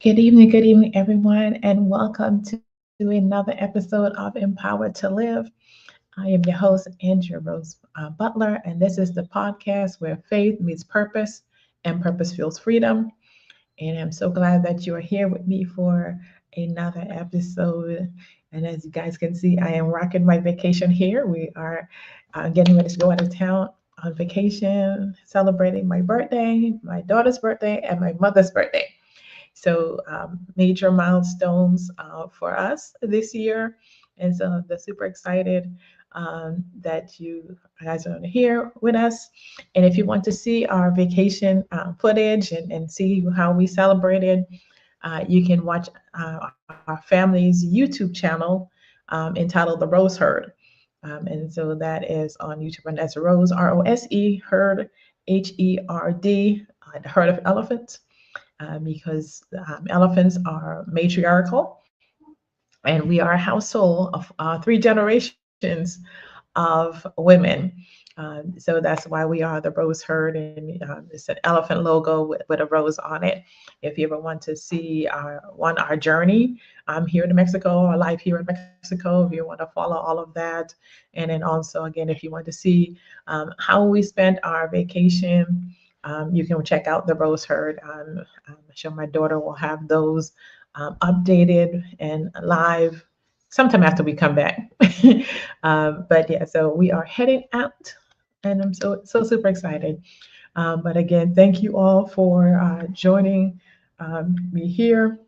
Good evening, everyone, and welcome to another episode of Empowered to Live. I am your host, Andrea Rose Butler, and this is the podcast where faith meets purpose and purpose fuels freedom. And I'm so glad that you are here with me for another episode. And as you guys can see, I am rocking my vacation here. We are getting ready to go out of town on vacation, celebrating my birthday, my daughter's birthday, and my mother's birthday. So major milestones for us this year. And so they're super excited that you guys are here with us. And if you want to see our vacation footage and see how we celebrated, you can watch our family's YouTube channel entitled The Rose Herd. And so that is on YouTube, and that's Rose, Rose, Herd, Herd, the herd of elephants, because elephants are matriarchal, and we are a household of three generations of women. So that's why we are the Rose Herd, and it's an elephant logo with a rose on it. If you ever want to see our journey here in Mexico, our life here in Mexico, if you want to follow all of that, and then also again, if you want to see how we spent our vacation, you can check out the Rose Herd. I'm sure my daughter will have those updated and live sometime after we come back. But yeah, so we are heading out, and I'm so super excited. But again, thank you all for joining me here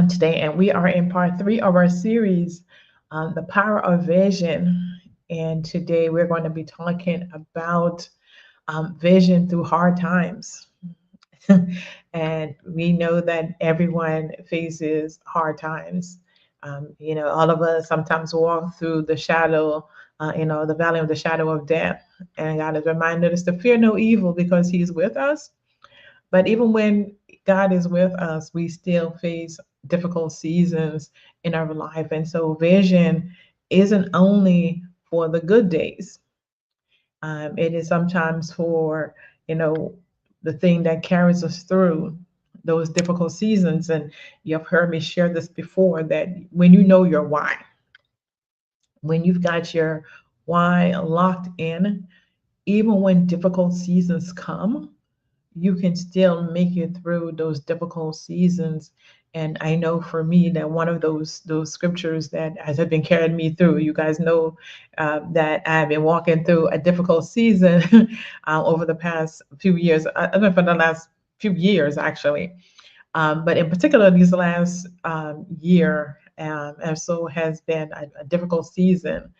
today, and we are in part three of our series, The Power of Vision. And today we're going to be talking about vision through hard times. And we know that everyone faces hard times. All of us sometimes walk through the shadow, the valley of the shadow of death. And God has reminded us to fear no evil because He's with us. But even when God is with us, we still face difficult seasons in our life. And so vision isn't only for the good days. It is sometimes for, you know, the thing that carries us through those difficult seasons. And you've heard me share this before, that when you know your why, when you've got your why locked in, even when difficult seasons come, you can still make it through those difficult seasons. And I know for me that one of those scriptures that has been carrying me through, you guys know that I've been walking through a difficult season over the past few years, I don't know, for the last few years actually. But in particular, these last year and so has been a difficult season.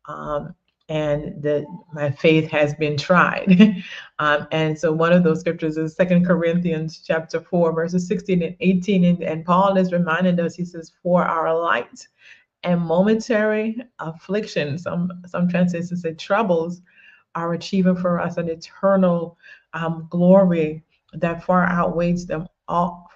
Um, and my faith has been tried. And so one of those scriptures is 2 Corinthians chapter 4, verses 16 and 18. And Paul is reminding us, he says, for our light and momentary affliction, some translations say troubles, are achieving for us an eternal glory that far outweighs them all.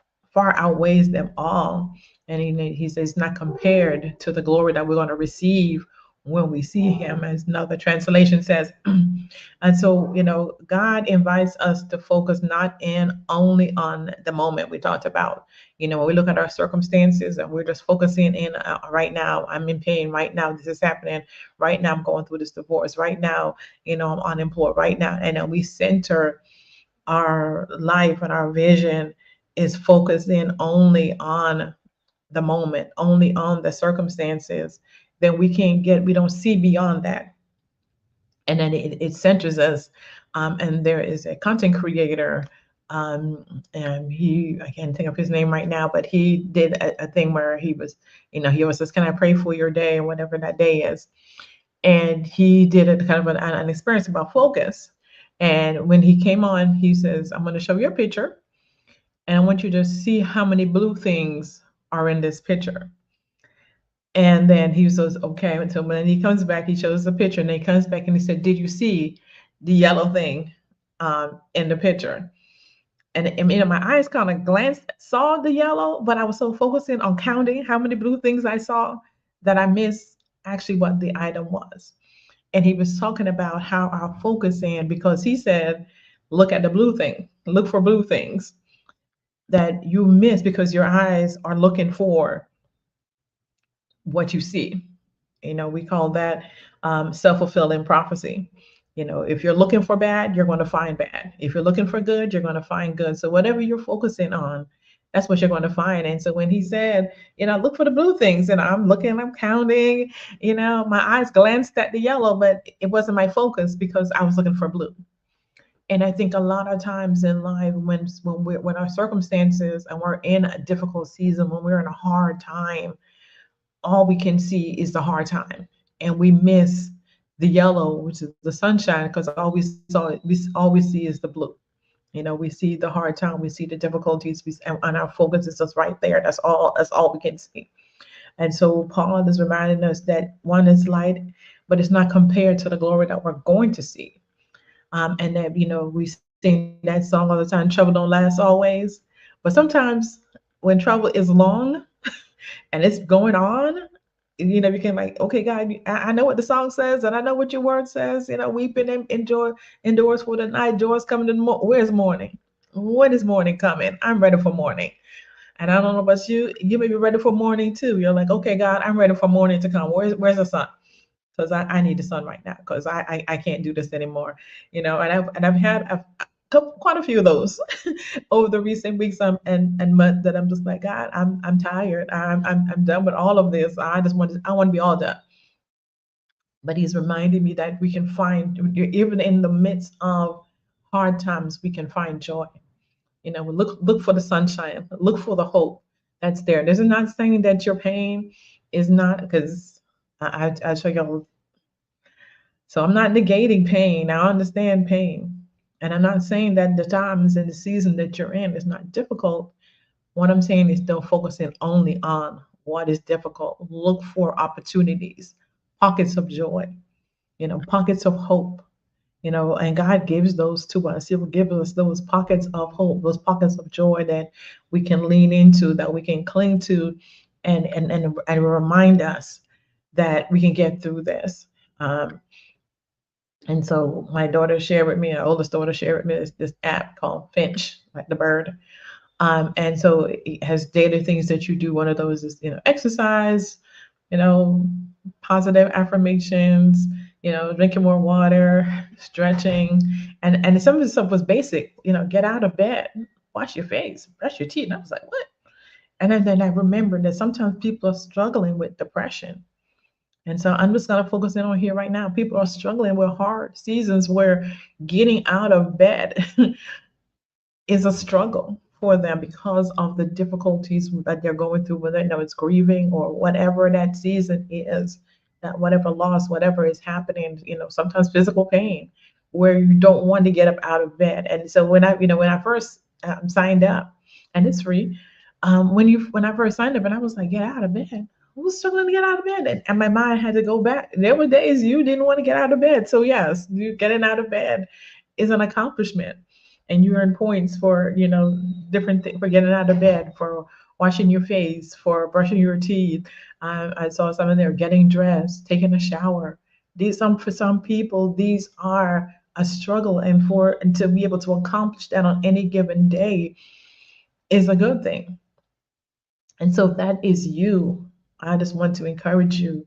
And he says, not compared to the glory that we're going to receive when we see Him, as another translation says. And so, God invites us to focus not in only on the moment we talked about. When we look at our circumstances and we're just focusing in right now, I'm in pain right now, this is happening right now, I'm going through this divorce right now, I'm unemployed right now, and then we center our life and our vision is focusing only on the moment, only on the circumstances, then we don't see beyond that. And then it centers us. And there is a content creator, and I can't think of his name right now, but he did a thing where he always says, can I pray for your day, or whatever that day is. And he did a kind of an experience about focus. And when he came on, he says, I'm going to show you a picture, and I want you to see how many blue things are in this picture. And then he says, okay. And so when he comes back, he shows the picture, and then he comes back and he said, did you see the yellow thing in the picture? And my eyes kind of glanced, saw the yellow, but I was so focusing on counting how many blue things I saw that I missed actually what the item was. And he was talking about how our focus in, because he said, look at the blue thing, look for blue things. that you miss because your eyes are looking for what you see. We call that self-fulfilling prophecy. If you're looking for bad, you're going to find bad. If you're looking for good, you're going to find good. So whatever you're focusing on, that's what you're going to find. And so when he said, look for the blue things, and I'm looking, I'm counting, my eyes glanced at the yellow, but it wasn't my focus because I was looking for blue. And I think a lot of times in life, when our circumstances and we're in a difficult season, when we're in a hard time, all we can see is the hard time, and we miss the yellow, which is the sunshine, because all we see is the blue. We see the hard time, we see the difficulties, and our focus is just right there. That's all we can see. And so Paul is reminding us that one is light, but it's not compared to the glory that we're going to see. And that we sing that song all the time, trouble don't last always. But sometimes when trouble is long and it's going on, you can like, okay, God, I know what the song says, and I know what your word says. Weeping and enjoy endures for the night, joy is coming in the morning. Where's morning? When is morning coming? I'm ready for morning. And I don't know about you, you may be ready for morning too. You're like, okay, God, I'm ready for morning to come. Where's the sun? Because I need the sun right now, because I can't do this anymore. And I've had quite a few of those over the recent weeks and months, that I'm just like, God, I'm tired. I'm done with all of this. I want to be all done. But he's reminding me that we can find, even in the midst of hard times, we can find joy. Look for the sunshine, look for the hope that's there. This is not saying that your pain is not, because I show you. So I'm not negating pain. I understand pain. And I'm not saying that the times and the season that you're in is not difficult. What I'm saying is, don't focus in only on what is difficult. Look for opportunities, pockets of joy, pockets of hope, and God gives those to us. He will give us those pockets of hope, those pockets of joy that we can lean into, that we can cling to, and remind us that we can get through this. And so my daughter shared with me, our oldest daughter shared with me, this app called Finch, like the bird. And so it has daily things that you do. One of those is, exercise, you know, positive affirmations, drinking more water, stretching. And some of the stuff was basic, get out of bed, wash your face, brush your teeth. And I was like, what? And then I remembered that sometimes people are struggling with depression. And so I'm just going to focus in on here right now. People are struggling with hard seasons where getting out of bed is a struggle for them because of the difficulties that they're going through, whether it's grieving or whatever that season is, that whatever loss, whatever is happening, sometimes physical pain, where you don't want to get up out of bed. And so when I first signed up, and it's free, when I first signed up, and I was like, get out of bed. I was struggling to get out of bed, and my mind had to go back. There were days you didn't want to get out of bed. So yes, you getting out of bed is an accomplishment, and you earn points for different things, for getting out of bed, for washing your face, for brushing your teeth. I saw some in there, getting dressed, taking a shower. For some people, these are a struggle, and to be able to accomplish that on any given day is a good thing. And so if that is you, I just want to encourage you.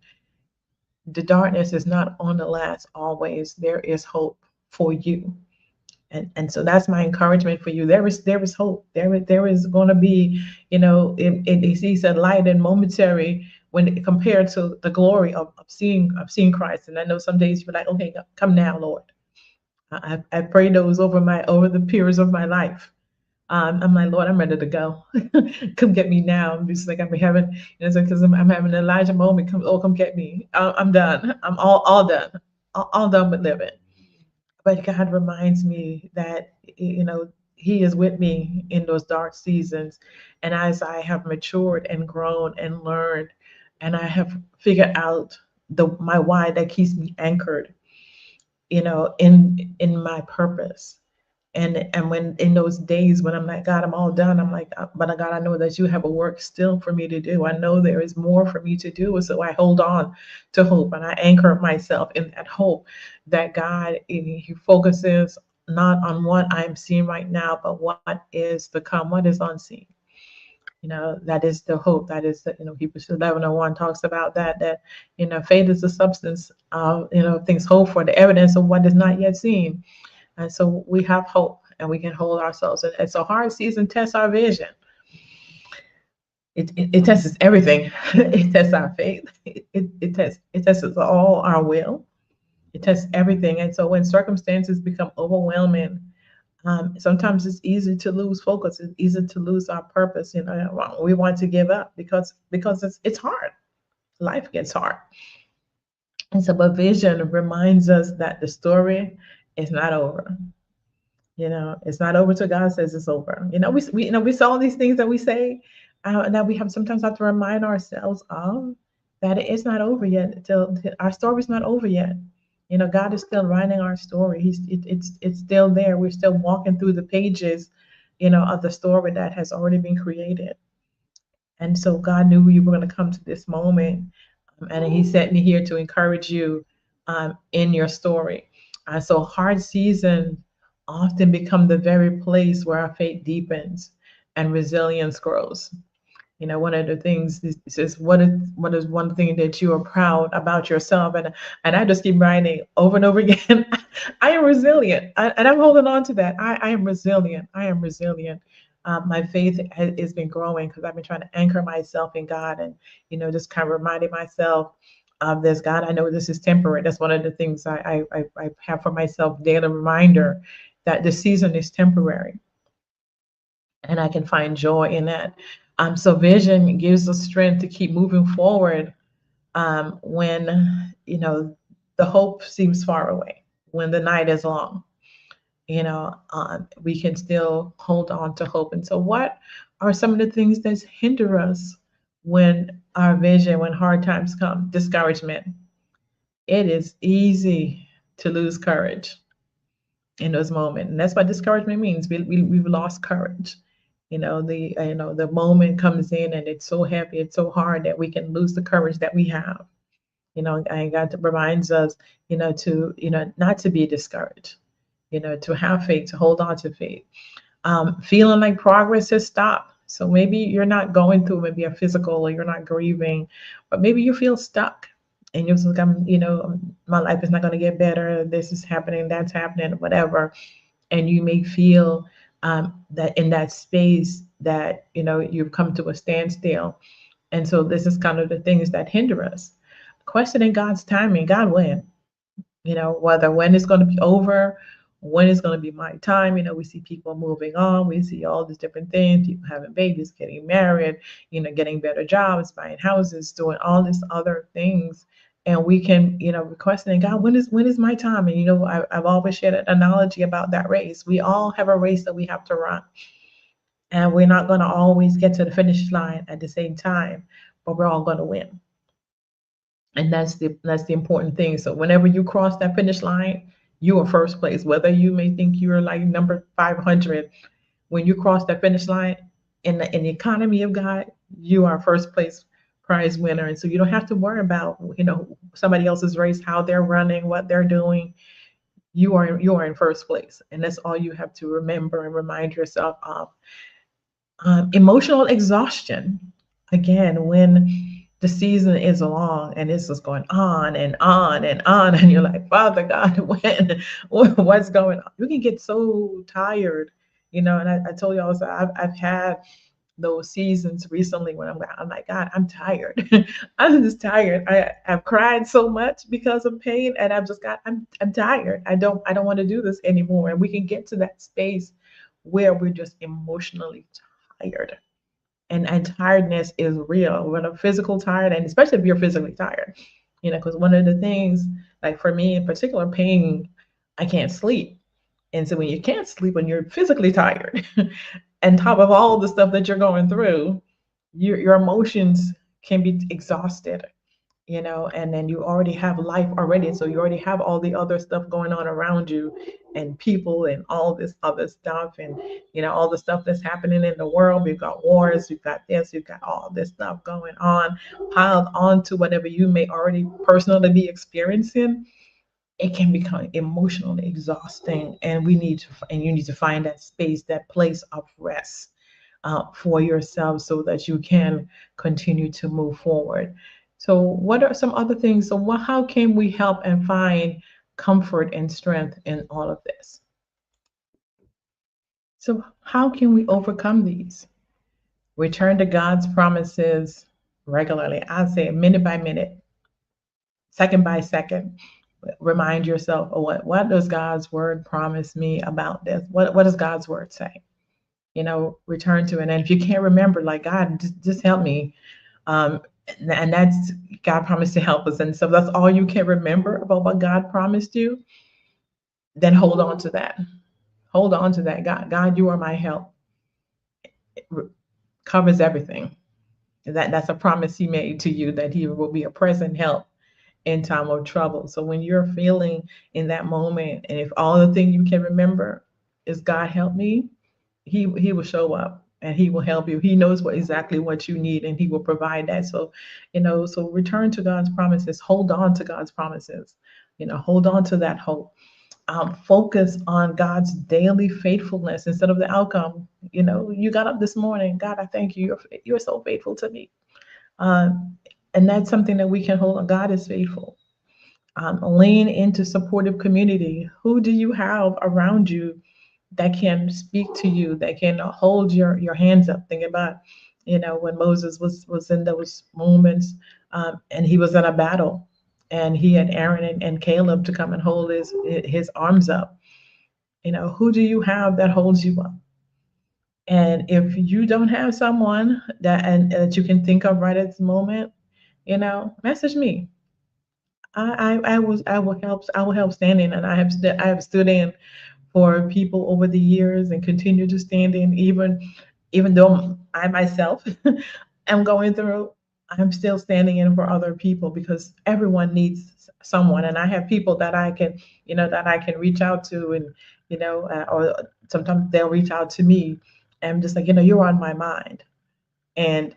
The darkness is not on the last always. There is hope for you. And so that's my encouragement for you. There is hope. There is going to be, he said, light and momentary when compared to the glory of seeing Christ. And I know some days you're like, okay, come now, Lord. I pray those over the periods of my life. I'm like, Lord, I'm ready to go. Come get me now. I'm just like, I'm having, because I'm having an Elijah moment. Come get me. I'm done. I'm all done. All done with living. But God reminds me that, He is with me in those dark seasons. And as I have matured and grown and learned, and I have figured out my why that keeps me anchored, in my purpose. And when in those days when I'm like, God, I'm all done, I'm like, but God, I know that you have a work still for me to do. I know there is more for me to do. So I hold on to hope, and I anchor myself in that hope that God, He focuses not on what I'm seeing right now, but what is to come, what is unseen. That is the hope. That is the, Hebrews 11:1 talks about that, faith is the substance of, things hoped for, the evidence of what is not yet seen. And so we have hope and we can hold ourselves. And so hard season tests our vision. It tests everything. It tests our faith. It tests all our will. It tests everything. And so when circumstances become overwhelming, sometimes it's easy to lose focus. It's easy to lose our purpose. We want to give up because it's hard. Life gets hard. And so, but vision reminds us that the story is not over. It's not over till God says it's over. We saw all these things that we say, that we sometimes have to remind ourselves of, that it's not over yet. Till our story's not over yet. God is still writing our story. It's still there. We're still walking through the pages, of the story that has already been created. And so God knew you were going to come to this moment, and He sent me here to encourage you in your story. So hard seasons often become the very place where our faith deepens and resilience grows. One of the things says, what is one thing that you are proud about yourself? And I just keep writing over and over again. I am resilient, and I'm holding on to that. I am resilient. I am resilient. My faith has been growing because I've been trying to anchor myself in God, and just kind of reminding myself of this. God, I know this is temporary. That's one of the things I have for myself, daily reminder that the season is temporary, and I can find joy in that. So vision gives us strength to keep moving forward when the hope seems far away, when the night is long. We can still hold on to hope. And so, what are some of the things that hinder us when hard times come? Discouragement. It is easy to lose courage in those moments, and that's what discouragement means. We've lost courage. The moment comes in and it's so heavy, it's so hard that we can lose the courage that we have. And God reminds us, to not to be discouraged, to have faith, to hold on to faith. Feeling like progress has stopped. So maybe you're not going through maybe a physical, or you're not grieving, but maybe you feel stuck and you're like, my life is not going to get better. This is happening, that's happening, whatever. And you may feel that in that space that you've come to a standstill. And so this is kind of the things that hinder us. Questioning God's timing. God, when? Whether when it's going to be over, when it's going to be my time. We see people moving on. We see all these different things, people having babies, getting married, getting better jobs, buying houses, doing all these other things. And we can, questioning God, when is my time? And, I've always shared an analogy about that race. We all have a race that we have to run. And we're not going to always get to the finish line at the same time, but we're all going to win. And that's the important thing. So whenever you cross that finish line, you are first place. Whether you may think you're like number 500, when you cross that finish line in the economy of God, you are first place prize winner. And so you don't have to worry about somebody else's race, how they're running, what they're doing. You are in first place, and that's all you have to remember and remind yourself of. Emotional exhaustion, again, when the season is long and it's just going on and on and on, and you're like, Father God, what's going on? You can get so tired, and I told you also, I've had those seasons recently when I'm like, God, I'm tired. I'm just tired. I've cried so much because of pain, and I'm tired. I don't want to do this anymore. And we can get to that space where we're just emotionally tired. And tiredness is real. When I'm physical tired, and especially if you're physically tired, because one of the things, like for me in particular, pain, I can't sleep. And so when you can't sleep, when you're physically tired, and top of all the stuff that you're going through, your emotions can be exhausted, and then you already have life already. So you already have all the other stuff going on around you, and people and all this other stuff, and all the stuff that's happening in the world. We've got wars, we've got this, we've got all this stuff going on, piled on to whatever you may already personally be experiencing. it can become emotionally exhausting, and you need to find that space, that place of rest for yourself, so that you can continue to move forward. So, what are some other things? So, how can we help and find comfort and strength in all of this? So, how can we overcome these? Return to God's promises regularly. I say minute by minute, second by second. Remind yourself of what does God's word promise me about this? What does God's word say? Return to it. And if you can't remember, like, God, just help me. Um, and that's, God promised to help us. And so that's all you can remember about what God promised you, then hold on to that. Hold on to that. God, you are my help. It covers everything. That's a promise he made to you, that he will be a present help in time of trouble. So when you're feeling in that moment, and if all the thing you can remember is God help me, he will show up and he will help you. He knows exactly what you need, and he will provide that. So, so return to God's promises. Hold on to God's promises. Hold on to that hope. Focus on God's daily faithfulness instead of the outcome. You got up this morning. God, I thank you. You're so faithful to me. Um, and that's something that we can hold on. God is faithful. Lean into supportive community. Who do you have around you that can speak to you, that can hold your hands up? Think about, when Moses was in those moments, and he was in a battle, and he had Aaron and Caleb to come and hold his arms up. Who do you have that holds you up? And if you don't have someone that you can think of right at this moment, message me. I will help stand in, and I have stood in for people over the years and continue to stand in, even though I myself am going through. I'm still standing in for other people, because everyone needs someone, and I have people that I can reach out to, and or sometimes they'll reach out to me, and I'm just like, you're on my mind, and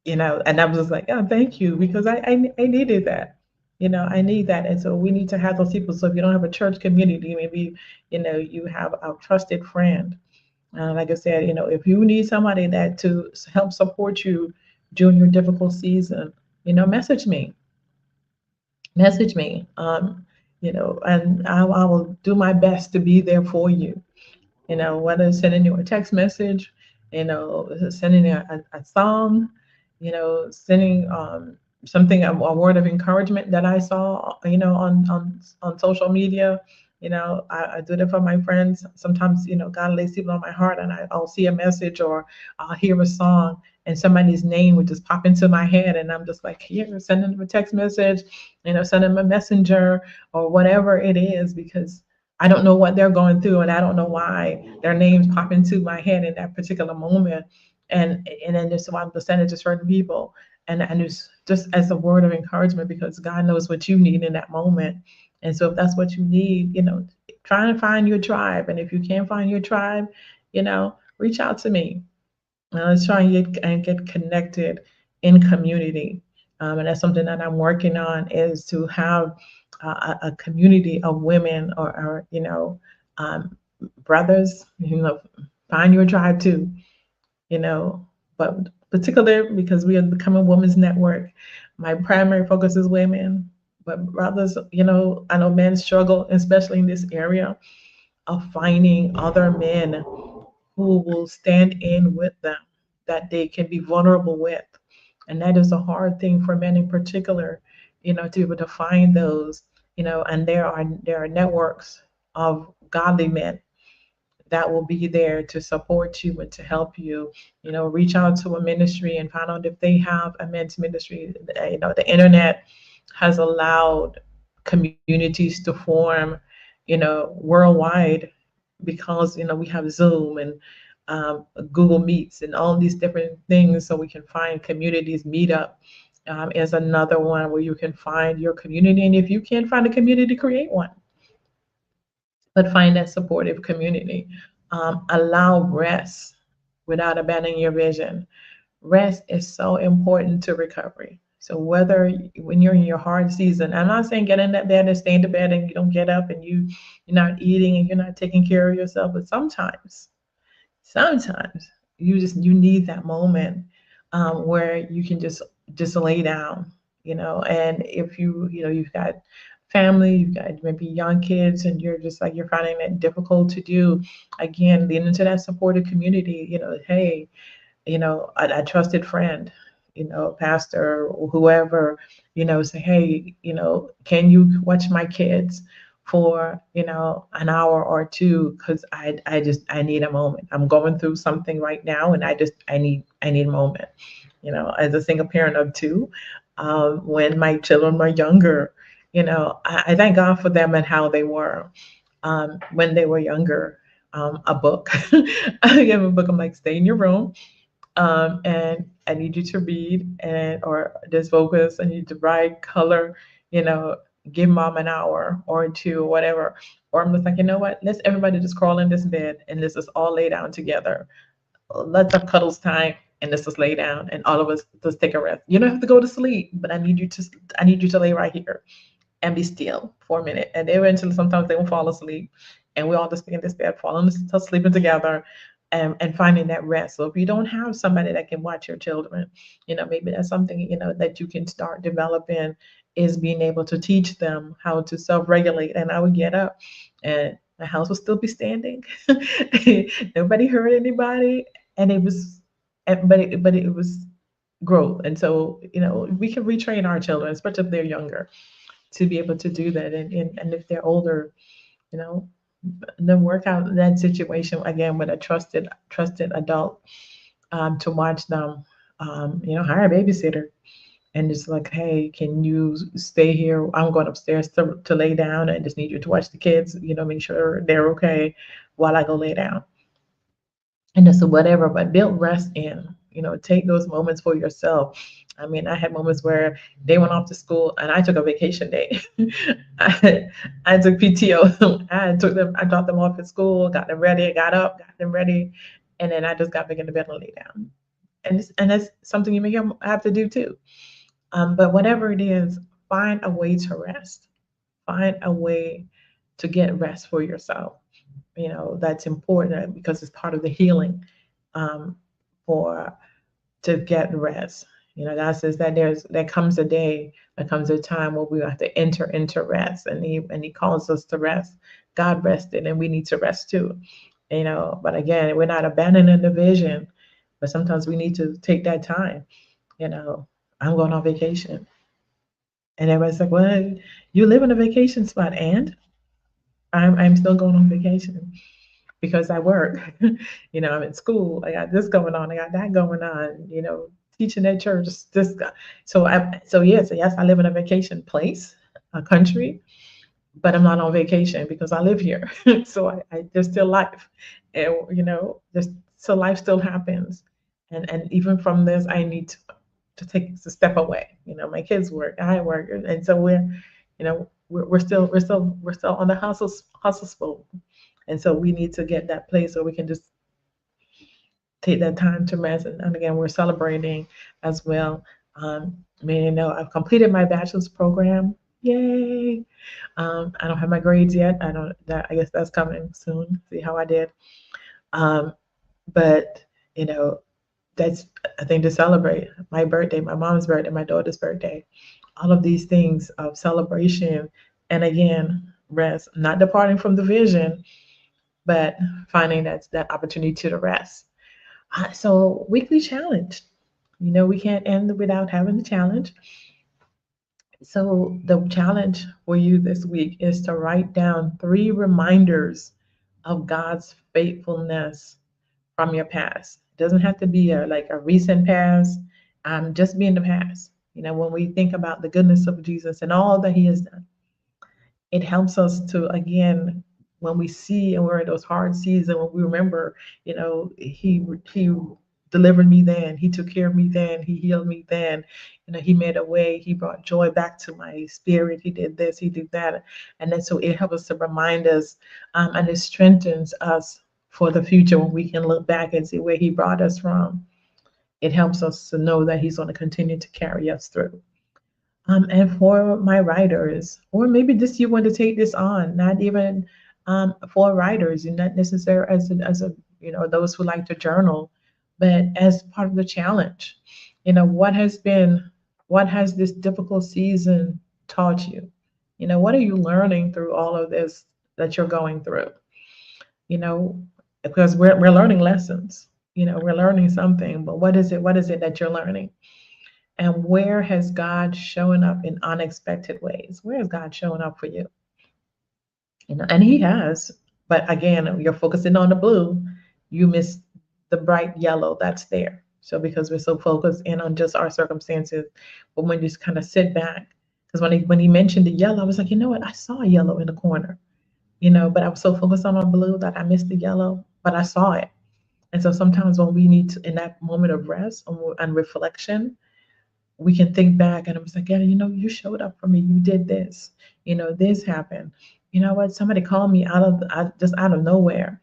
and I was just like, oh, thank you, because I needed that. I need that. And so we need to have those people. So if you don't have a church community, maybe, you have a trusted friend. Like I said, if you need somebody that to help support you during your difficult season, message me. Message me. And I will do my best to be there for you. Whether it's sending you a text message, sending a song, sending something, a word of encouragement that I saw, on social media. I do that for my friends. Sometimes, God lays people on my heart, and I'll see a message, or I'll hear a song, and somebody's name would just pop into my head, and I'm just like, here, send them a text message, send them a messenger, or whatever it is, because I don't know what they're going through, and I don't know why their names pop into my head in that particular moment. And then there's I'm sending to certain people, and it's just as a word of encouragement, because God knows what you need in that moment. And so if that's what you need, try and find your tribe. And if you can't find your tribe, reach out to me. Let's try and get connected in community. And that's something that I'm working on, is to have a community of women, or brothers. Find your tribe too. But particularly because we have become a women's network, my primary focus is women. But brothers, I know men struggle, especially in this area, of finding other men who will stand in with them, that they can be vulnerable with. And that is a hard thing for men in particular, to be able to find those, and there are networks of godly men that will be there to support you and to help you. Reach out to a ministry and find out if they have a men's ministry. The internet has allowed communities to form, worldwide, because we have Zoom and Google Meets and all these different things, so we can find communities. Meetup is another one where you can find your community, and if you can't find a community, create one. But find that supportive community. Allow rest without abandoning your vision. Rest is so important to recovery. So whether when you're in your hard season, I'm not saying get in that bed and stay in the bed and you don't get up and you're not eating and you're not taking care of yourself, but sometimes you need that moment where you can just lay down, and if you've got family, you've got maybe young kids, and you're just like you're finding it difficult to do, again, lean into that supportive community. Hey, a trusted friend, pastor or whoever, say, hey, can you watch my kids for, an hour or two? Because I need a moment. I'm going through something right now, and I need a moment. As a single parent of two, when my children were younger, I thank God for them and how they were when they were younger. A book, I gave them a book. I'm like, stay in your room, and I need you to read or just focus. I need to write, color, you know, give mom an hour or two or whatever. Or I'm just like, you know what? Let's everybody just crawl in this bed and let's just all lay down together. Let's have cuddles time and let's just lay down and all of us just take a rest. You don't have to go to sleep, but I need you to lay right here and be still for a minute. And eventually, sometimes they will fall asleep, and we all just be in this bed, falling asleep, sleeping together, and finding that rest. So if you don't have somebody that can watch your children, maybe that's something that you can start developing, is being able to teach them how to self-regulate. And I would get up, and the house would still be standing. Nobody hurt anybody, and it was, but it was growth. And so we can retrain our children, especially if they're younger, to be able to do that. And if they're older, you know, then work out that situation again with a trusted adult, to watch them. Hire a babysitter and just like, hey, can you stay here? I'm going upstairs to lay down. I just need you to watch the kids. Make sure they're okay while I go lay down. And just whatever, but build rest in. Take those moments for yourself. I mean, I had moments where they went off to school and I took a vacation day. I took PTO. I dropped them off at school, got them ready, got up, got them ready, and then I just got back in the bed and lay down. And that's something you may have to do too. But whatever it is, find a way to rest. Find a way to get rest for yourself. That's important because it's part of the healing, for to get rest. God says that there comes a time where we have to enter into rest, and he calls us to rest. God rested, and we need to rest too. But again, we're not abandoning the vision, but sometimes we need to take that time. I'm going on vacation, and everybody's like, "Well, you live in a vacation spot, and I'm still going on vacation." Because I work. I'm in school. I got this going on. I got that going on. Teaching at church. This. Yes, I live in a vacation place, a country, but I'm not on vacation because I live here. So there's still life, and just so life still happens, and even from this, I need to take a step away. My kids work, I work, and so we're still on the hustle spool. And so we need to get that place where we can just take that time to rest. And again, we're celebrating as well. I've completed my bachelor's program. Yay! I don't have my grades yet. I guess that's coming soon. See how I did. But that's a thing to celebrate. My birthday, my mom's birthday, my daughter's birthday. All of these things of celebration. And again, rest, not departing from the vision, but finding that opportunity to rest. So weekly challenge. We can't end without having the challenge. So the challenge for you this week is to write down 3 reminders of God's faithfulness from your past. It doesn't have to be a recent past. Just be in the past. When we think about the goodness of Jesus and all that He has done, it helps us to, again, when we see and we're in those hard seasons, when we remember, he delivered me then, he took care of me then, he healed me then, he made a way, he brought joy back to my spirit, he did this, he did that. And then so it helps us to remind us, and it strengthens us for the future when we can look back and see where he brought us from. It helps us to know that he's going to continue to carry us through. And for my writers, or maybe just you want to take this on, not even for writers, and not necessarily as a those who like to journal, but as part of the challenge. What has this difficult season taught you? What are you learning through all of this that you're going through? You know, because we're learning lessons. We're learning something, but what is it? What is it that you're learning? And where has God shown up in unexpected ways? Where has God shown up for you? And He has. But again, you're focusing on the blue, you miss the bright yellow that's there. So because we're so focused in on just our circumstances, but when you just kind of sit back, because when he mentioned the yellow, I was like, you know what? I saw a yellow in the corner, but I was so focused on the blue that I missed the yellow, but I saw it. And so sometimes when we need to, in that moment of rest and reflection, we can think back and it was like, yeah, you showed up for me. You did this. This happened. You know what? Somebody called me just out of nowhere.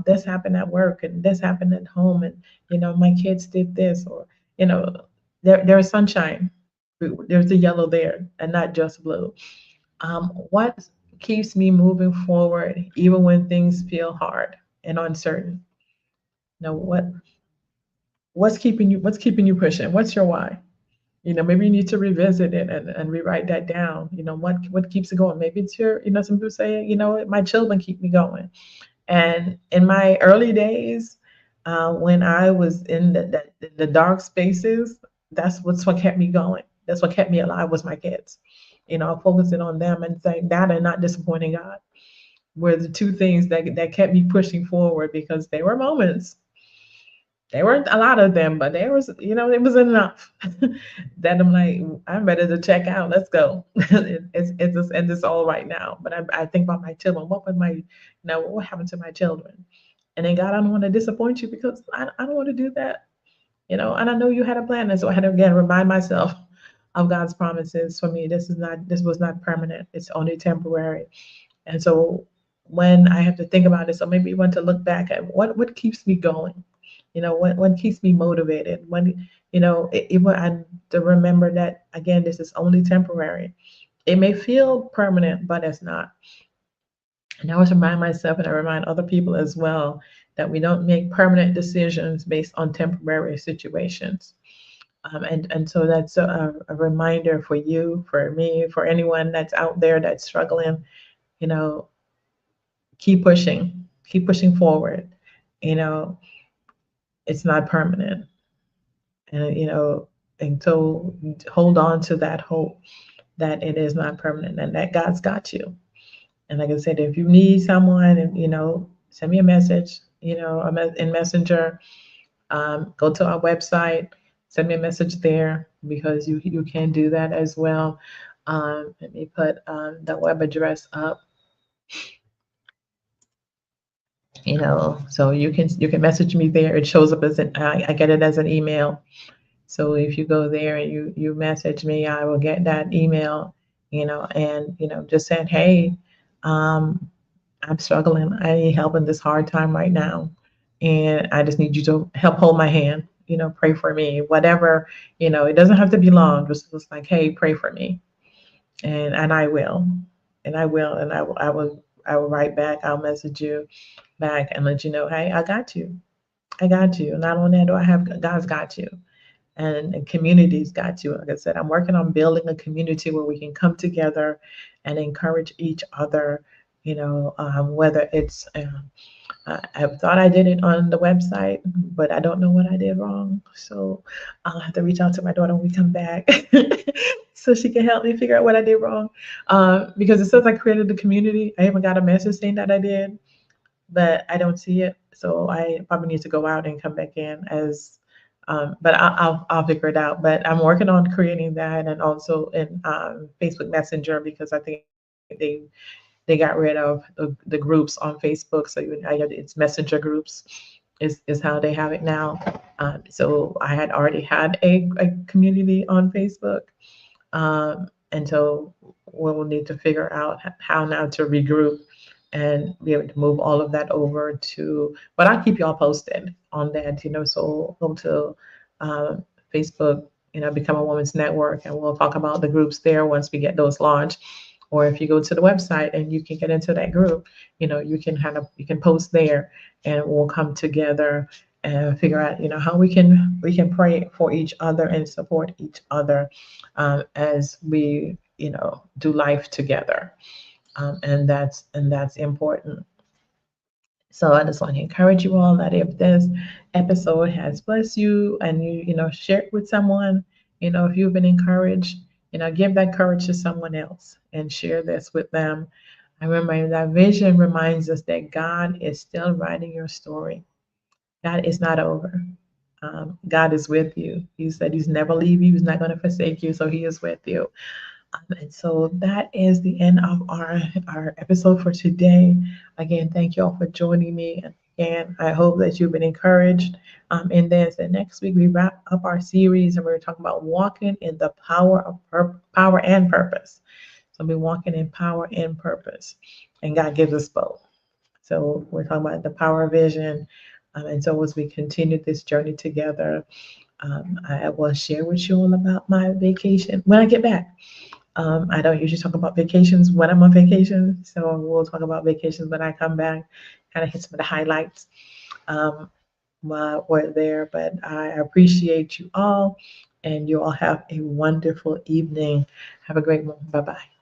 This happened at work and this happened at home, and my kids did this, or you know, there's sunshine. There's a yellow there, and not just blue. What keeps me moving forward even when things feel hard and uncertain? What's keeping you pushing? What's your why? Maybe you need to revisit it and rewrite that down. What keeps it going? Maybe it's some people say, my children keep me going. And in my early days, when I was in the dark spaces, that's what kept me going. That's what kept me alive was my kids. Focusing on them and saying that and not disappointing God were the two things that kept me pushing forward, because there were moments. There weren't a lot of them, but there was, it was enough that I'm like, I'm ready to check out. Let's go. It's just end this all right now. But I think about my children. What happened to my children? And then God, I don't want to disappoint you, because I don't want to do that. And I know you had a plan. And so I had to again remind myself of God's promises for me. This was not permanent. It's only temporary. And so when I have to think about it, so maybe you want to look back at what keeps me going. What keeps me motivated. When even I to remember that again, this is only temporary. It may feel permanent, but it's not. And I always remind myself, and I remind other people as well, that we don't make permanent decisions based on temporary situations. And so that's a reminder for you, for me, for anyone that's out there that's struggling. You know, keep pushing forward. You know, it's not permanent, and and so hold on to that hope that it is not permanent and that God's got you. And like I said, if you need someone, and send me a message, in Messenger. Go to our website, send me a message there, because you can do that as well. Let me put the web address up. So you can message me there. It shows up as I get it as an email. So if you go there and you message me, I will get that email. And just saying, hey, um, I'm struggling. I need help in this hard time right now. And I just need you to help hold my hand, pray for me, whatever, it doesn't have to be long. Just like, hey, pray for me. And I will. And I will. And I will write back. I'll message you back and let you know, hey, I got you. I got you. Not only do I have, God's got you. And community's got you. Like I said, I'm working on building a community where we can come together and encourage each other. Whether it's I thought I did it on the website, but I don't know what I did wrong. So I'll have to reach out to my daughter when we come back so she can help me figure out what I did wrong. Because it says I created the community. I haven't got a message saying that I did, but I don't see it. So I probably need to go out and come back in but I'll figure it out. But I'm working on creating that, and also in Facebook Messenger, because I think they got rid of the groups on Facebook. So it's Messenger groups is how they have it now. So I had already had a community on Facebook. And so we'll need to figure out how now to regroup and be able to move all of that over but I'll keep y'all posted on that. So go to Facebook, Become a Woman's Network, and we'll talk about the groups there once we get those launched. Or if you go to the website and you can get into that group, you can post there, and we'll come together and figure out, how we can pray for each other and support each other as we, do life together. And that's important. So I just want to encourage you all that if this episode has blessed you and you share it with someone, if you've been encouraged, give that courage to someone else and share this with them. I remember that vision reminds us that God is still writing your story. God is not over. God is with you. He said He's never leave you. He's not going to forsake you. So He is with you. And so that is the end of our episode for today. Again, thank you all for joining me. And I hope that you've been encouraged in this. And next week we wrap up our series, and we're talking about walking in the power of power and purpose. So we're walking in power and purpose, and God gives us both. So we're talking about the power of vision. And so as we continue this journey together, I will share with you all about my vacation when I get back. I don't usually talk about vacations when I'm on vacation, so we'll talk about vacations when I come back, kind of hit some of the highlights while we're there. But I appreciate you all, and you all have a wonderful evening. Have a great one. Bye-bye.